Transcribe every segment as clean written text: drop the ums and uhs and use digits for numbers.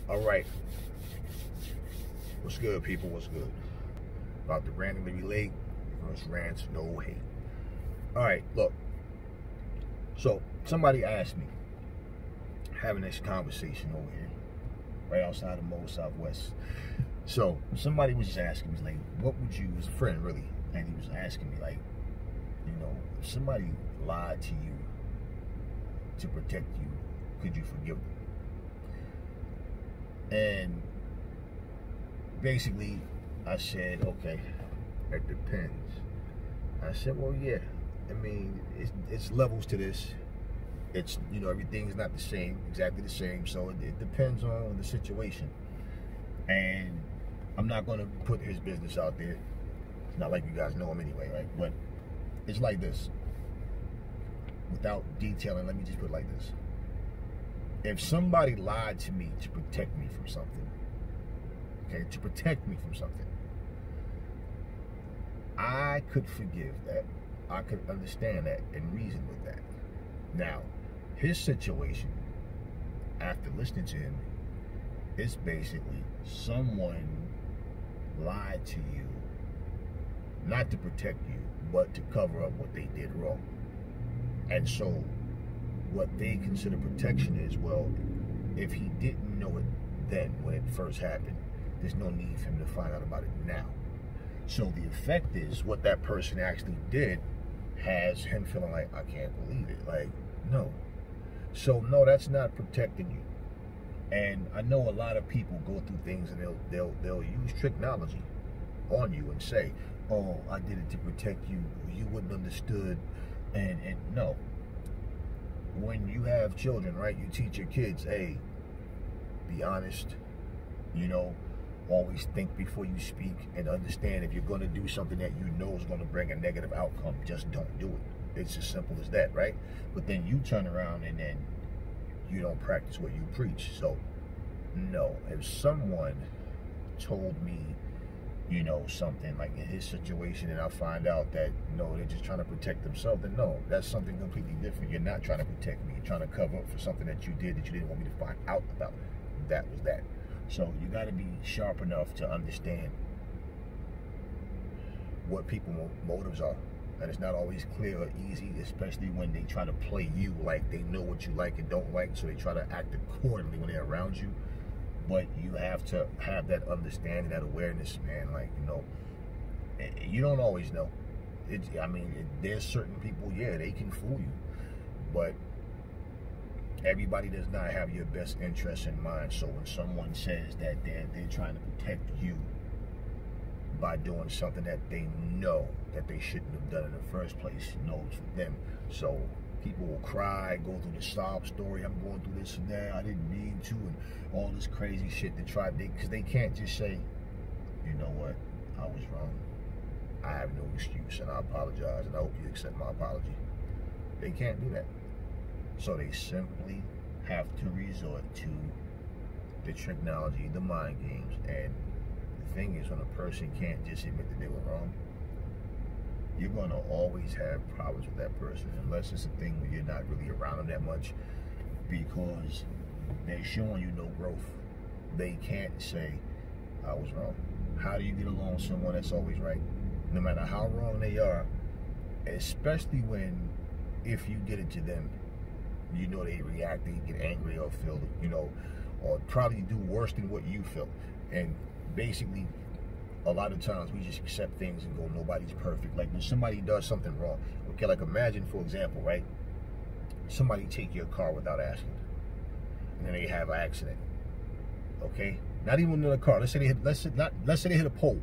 All right. What's good, people? What's good? About to randomly relate versus rants, no hate. All right, look. So, somebody asked me, having this conversation over here, right outside of Mo Southwest. So, somebody was just asking me, like, what would you, as a friend, really, and he was asking me, like, if somebody lied to you to protect you, could you forgive them? And basically, I said, okay, it depends. I said, well, yeah. I mean, it's levels to this. It's, everything's not the same, exactly the same. So it depends on the situation. And I'm not going to put his business out there. It's not like you guys know him anyway, right? But it's like this. Without detailing, let me just put it like this. If somebody lied to me to protect me from something, okay, to protect me from something, I could forgive that. I could understand that and reason with that. Now, his situation, after listening to him, is basically someone lied to you, not to protect you, but to cover up what they did wrong. And so, what they consider protection is, well, if he didn't know it then, when it first happened, there's no need for him to find out about it now. So the effect is, what that person actually did has him feeling like, I can't believe it. Like, no. So, no, that's not protecting you. And I know a lot of people go through things and they'll use technology on you and say, oh, I did it to protect you. You wouldn't understood. And no. When you have children, right, you teach your kids, hey, be honest, always think before you speak, and understand if you're going to do something that you know is going to bring a negative outcome, just don't do it. It's as simple as that, right? But then you turn around and then you don't practice what you preach. So, no, if someone told me, something like in his situation, and I find out that, no, they're just trying to protect themselves, then no, that's something completely different. You're not trying to protect me. You're trying to cover up for something that you did that you didn't want me to find out about. That was that. So you got to be sharp enough to understand what people's motives are. And it's not always clear or easy, especially when they try to play you like they know what you like and don't like, so they try to act accordingly when they're around you. But you have to have that understanding, that awareness, man. Like, you don't always know. There's certain people, yeah, they can fool you. But everybody does not have your best interests in mind. So when someone says that they're trying to protect you by doing something that they know that they shouldn't have done in the first place, knows for them. So people will cry, go through the sob story, I'm going through this and that, I didn't mean to, and all this crazy shit because they can't just say, you know what, I was wrong. I have no excuse, and I apologize, and I hope you accept my apology. They can't do that. So they simply have to resort to the technology, the mind games. And the thing is, when a person can't just admit that they were wrong, you're going to always have problems with that person, unless it's a thing where you're not really around them that much, because they're showing you no growth. They can't say, I was wrong. How do you get along with someone that's always right? No matter how wrong they are, especially if you did it to them, they react, they get angry or feel, or probably do worse than what you felt. And basically, a lot of times we just accept things and go, nobody's perfect. Like when somebody does something wrong, okay, like imagine, for example, right, somebody take your car without asking, and then they have an accident, okay? Not even in the car. Let's say they hit a pole.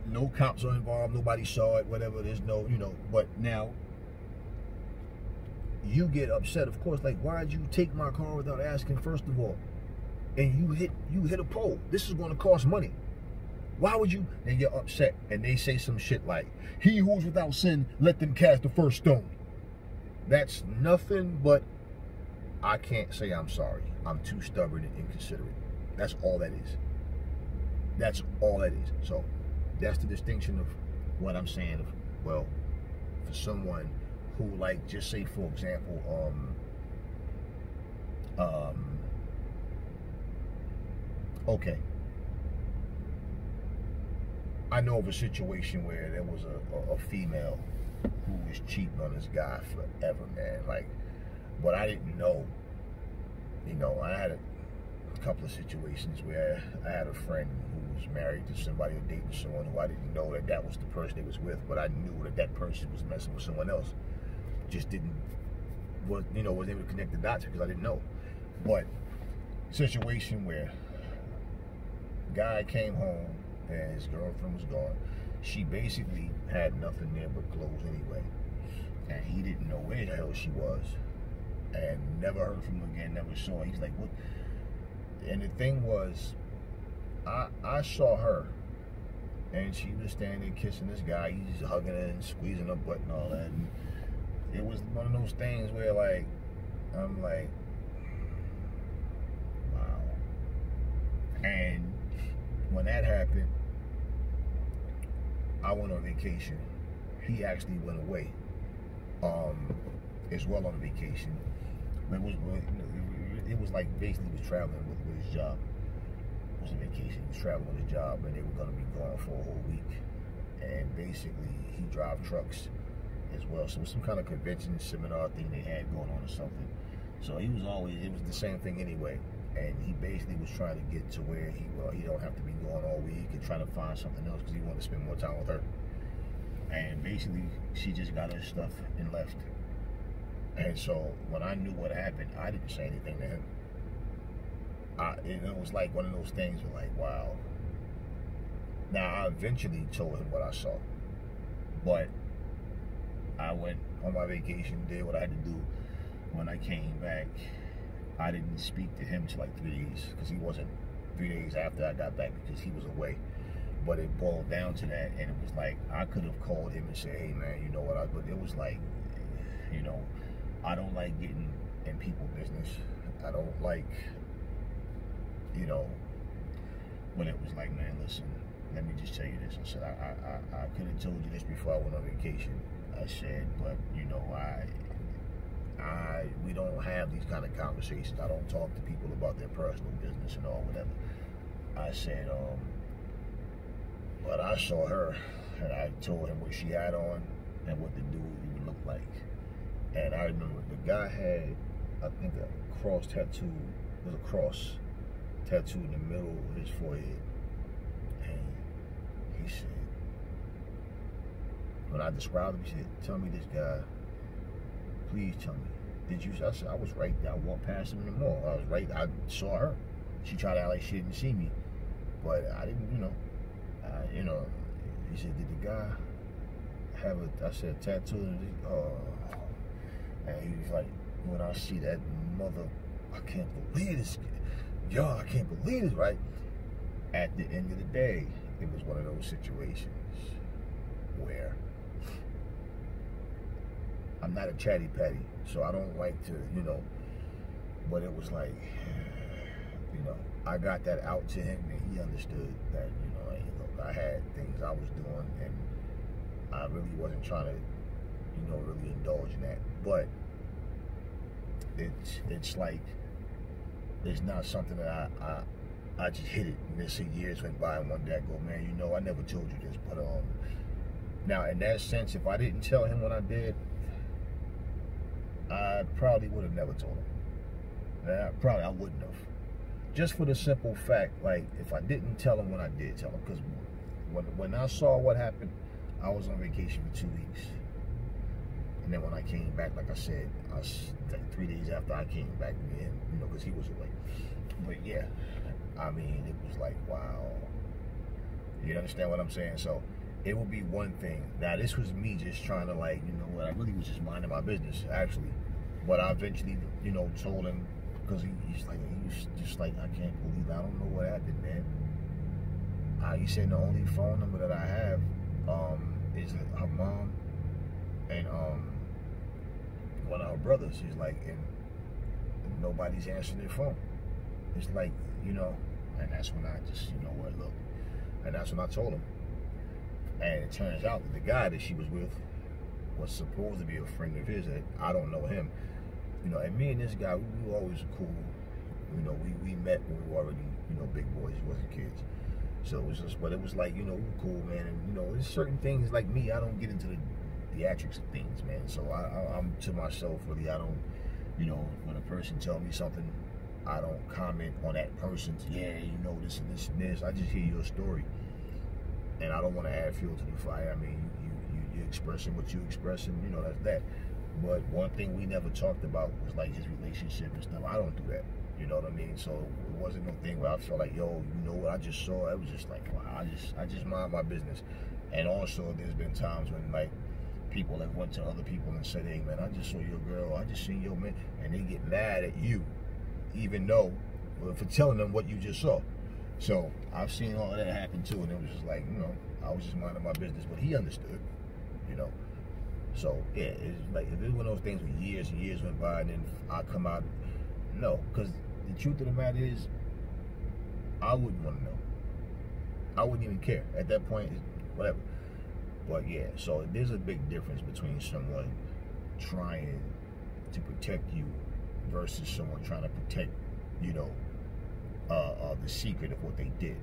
No cops are involved, nobody saw it, whatever. There's no, but now you get upset, of course, like, why'd you take my car without asking, first of all? And you hit a pole. This is going to cost money. Why would you? Then you're upset, and they say some shit like, he who is without sin, let them cast the first stone. That's nothing but, I can't say I'm sorry. I'm too stubborn and inconsiderate. That's all that is. That's all that is. So that's the distinction of what I'm saying. Well, for someone who, like, just say, for example, Okay. I know of a situation where there was a female who was cheating on this guy forever, man. Like, but I didn't know. You know, I had a couple of situations where I had a friend who was married to somebody or dating someone who I didn't know that was the person they was with, but I knew that person was messing with someone else. Just wasn't able to connect the dots because I didn't know. But situation where guy came home and his girlfriend was gone. She basically had nothing there but clothes anyway, and he didn't know where the hell she was, and never heard from her again, never saw her. He's like, what? And the thing was, I saw her, and she was standing there kissing this guy. He's just hugging her and squeezing her butt and all that. And it was one of those things where, like, I'm like, wow. And when that happened, I went on vacation. He actually went away, as well on vacation. But it was like basically he was traveling with his job. It was a vacation. He was traveling with his job, and they were going to be gone for a whole week. And basically, he drive trucks as well. So it was some kind of convention seminar thing they had going on or something. So it was the same thing anyway. And he basically was trying to get to where he don't have to be going all week and trying to find something else because he wanted to spend more time with her. And basically, she just got her stuff and left. And so when I knew what happened, I didn't say anything to him. It was like one of those things where, like, wow. Now, I eventually told him what I saw. But I went on my vacation, did what I had to do. When I came back, I didn't speak to him till like 3 days, because he wasn't 3 days after I got back because he was away. But it boiled down to that, and it was like, I could have called him and said, hey man, you know what, but it was like, I don't like getting in people's business. I don't like, when it was like, man, listen, let me just tell you this. I said, I could have told you this before I went on vacation. I said, but we don't have these kind of conversations. I don't talk to people about their personal business and all, whatever. I said, but I saw her, and I told him what she had on and what the dude even looked like. And I remember the guy had, I think, a cross tattoo. It was a cross tattoo in the middle of his forehead. And he said, when I described him, he said, tell me this guy, please tell me. Did you? I said, I was right there. I walked past him in the mall. I was right. I saw her. She tried to act like she didn't see me, but I didn't. He said, did the guy have a? I said, tattoo. And he was like, when I see that mother, I can't believe this. Yo, I can't believe this. Right. At the end of the day, it was one of those situations where I'm not a chatty patty, so I don't like to, but it was like, I got that out to him, and he understood that, hey, look, I had things I was doing, and I really wasn't trying to, really indulge in that. But it's like, it's not something that I just hit it, and this years went by, and one day I go, man, I never told you this, but now in that sense, if I didn't tell him what I did, I probably would have never told him. I wouldn't have. Just for the simple fact, like, if I didn't tell him what I did tell him, because when I saw what happened, I was on vacation for 2 weeks. And then when I came back, like I said, I was like 3 days after I came back, because he was away. But yeah, I mean, it was like, wow. You understand what I'm saying? So it would be one thing. Now, this was me just trying to, like, I really was just minding my business, actually. But I eventually, told him, because he was just like, I can't believe it. I don't know what happened, man. He said the only phone number that I have is her mom and one of her brothers. He's like, and nobody's answering their phone. It's like, and that's when I just, where I looked. And that's when I told him. And it turns out that the guy that she was with was supposed to be a friend of his. I don't know him. And me and this guy, we were always cool. we met when we were already, you know, big boys. We wasn't kids. So it was just, but it was like, you know, we were cool, man. And, you know, there's certain things like me, I don't get into the theatrics of things, man. So I'm to myself, really. I don't, you know, when a person tells me something, I don't comment on that person's, yeah, you know, this and this and this. I just hear your story. And I don't want to add fuel to the fire. I mean, you're expressing what you expressing, you know, that's that. But one thing we never talked about was like his relationship and stuff. I don't do that. You know what I mean? So it wasn't no thing where I felt like, yo, you know what I just saw? It was just like, wow, I just mind my business. And also there's been times when like people have went to other people and said, hey man, I just saw your girl, I just seen your man, and they get mad at you, even though, for telling them what you just saw. So I've seen all of that happen too, and it was just like, you know, I was just minding my business, but he understood, you know. So yeah, it's like, if it's one of those things where years and years went by and then I come out, no, because the truth of the matter is, I wouldn't want to know. I wouldn't even care at that point, whatever. But yeah, so there's a big difference between someone trying to protect you versus someone trying to protect, you know, the secret of what they did.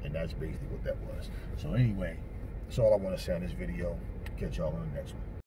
And that's basically what that was. So anyway, that's all I want to say on this video. Catch y'all on the next one.